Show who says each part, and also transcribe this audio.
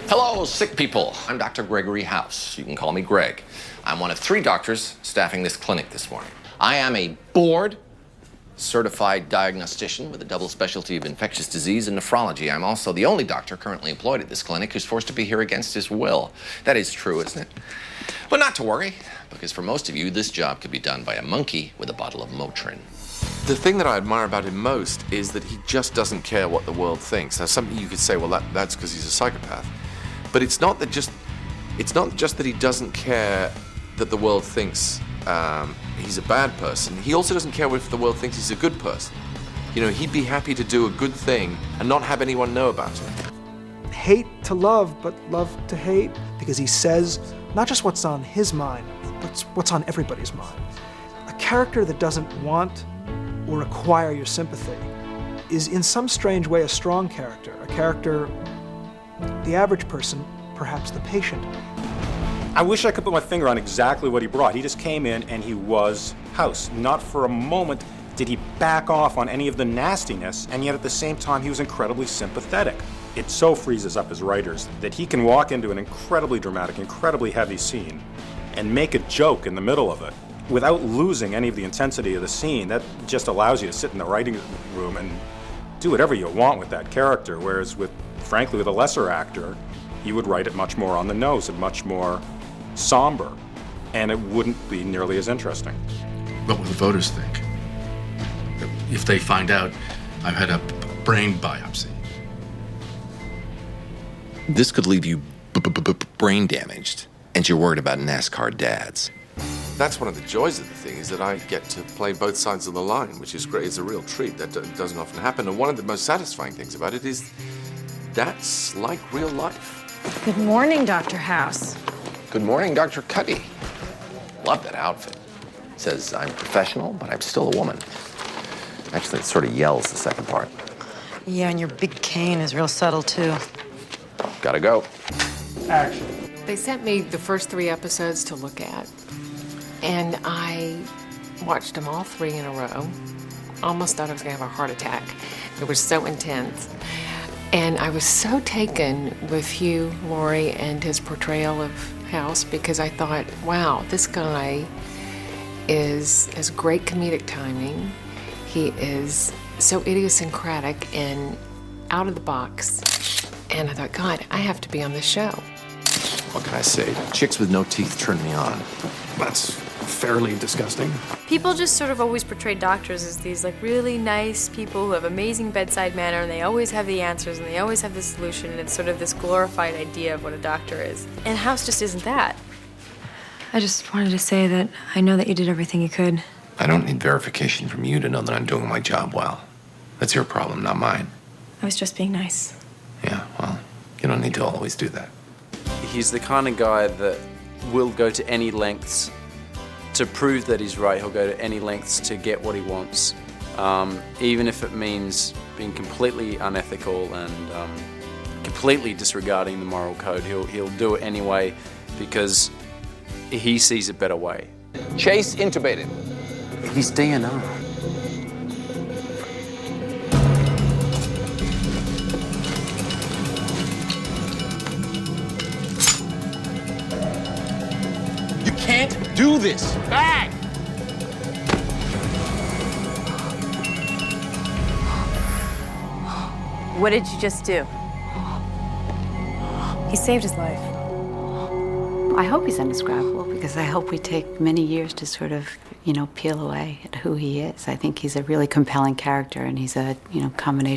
Speaker 1: Hello, sick people. I'm Dr. Gregory House. You can call me Greg. I'm one of 3 doctors staffing this clinic this morning. I am a board certified diagnostician with a double specialty of infectious disease and nephrology. I'm also the only doctor currently employed at this clinic who's forced to be here against his will. That is true, isn't it? But not to worry, because for most of you, this job could be done by a monkey with a bottle of Motrin.
Speaker 2: The thing that I admire about him most is that he just doesn't care what the world thinks. Now, something you could say, well, that's because he's a psychopath. But it's not just that he doesn't care that the world thinks he's a bad person. He also doesn't care if the world thinks he's a good person. You know, he'd be happy to do a good thing and not have anyone know about it.
Speaker 3: Hate to love, but love to hate, because he says not just what's on his mind, but what's on everybody's mind. A character that doesn't want or acquire your sympathy is in some strange way a strong character, a character the average person, perhaps the patient.
Speaker 4: I wish I could put my finger on exactly what he brought. He just came in and he was House. Not for a moment did he back off on any of the nastiness, and yet at the same time he was incredibly sympathetic. It so freezes up his writers that he can walk into an incredibly dramatic, incredibly heavy scene and make a joke in the middle of it without losing any of the intensity of the scene. That just allows you to sit in the writing room and do whatever you want with that character, whereas frankly, with a lesser actor, he would write it much more on the nose and much more somber, and it wouldn't be nearly as interesting.
Speaker 5: What will the voters think if they find out I've had a brain biopsy?
Speaker 1: This could leave you brain damaged, and you're worried about NASCAR dads.
Speaker 2: That's one of the joys of the thing, is that I get to play both sides of the line, which is great. It's a real treat. That doesn't often happen. And one of the most satisfying things about it is that's like real life.
Speaker 6: Good morning, Dr. House.
Speaker 1: Good morning, Dr. Cuddy. Love that outfit. It says I'm professional, but I'm still a woman. Actually, it sort of yells the second part.
Speaker 6: Yeah, and your big cane is real subtle, too.
Speaker 1: Gotta go.
Speaker 3: Action.
Speaker 7: They sent me the first 3 episodes to look at, and I watched them all 3 in a row. Almost thought I was gonna have a heart attack. It was so intense. And I was so taken with Hugh Laurie and his portrayal of House, because I thought, wow, this guy has great comedic timing. He is so idiosyncratic and out of the box. And I thought, God, I have to be on this show.
Speaker 1: What can I say? Chicks with no teeth turn me on.
Speaker 3: That's fairly disgusting.
Speaker 8: People just sort of always portray doctors as these like really nice people who have amazing bedside manner, and they always have the answers and they always have the solution, and it's sort of this glorified idea of what a doctor is. And House just isn't that.
Speaker 6: I just wanted to say that I know that you did everything you could.
Speaker 1: I don't need verification from you to know that I'm doing my job well. That's your problem, not mine.
Speaker 6: I was just being nice.
Speaker 1: Yeah, well, you don't need to always do that.
Speaker 9: He's the kind of guy that will go to any lengths to prove that he's right. He'll go to any lengths to get what he wants, even if it means being completely unethical and completely disregarding the moral code. He'll do it anyway because he sees a better way.
Speaker 1: Chase intubated.
Speaker 9: He's DNR.
Speaker 1: You can't do this. Bang!
Speaker 8: What did you just do?
Speaker 6: He saved his life.
Speaker 10: I hope he's indescribable, because I hope we take many years to sort of, peel away at who he is. I think he's a really compelling character, and he's a, combination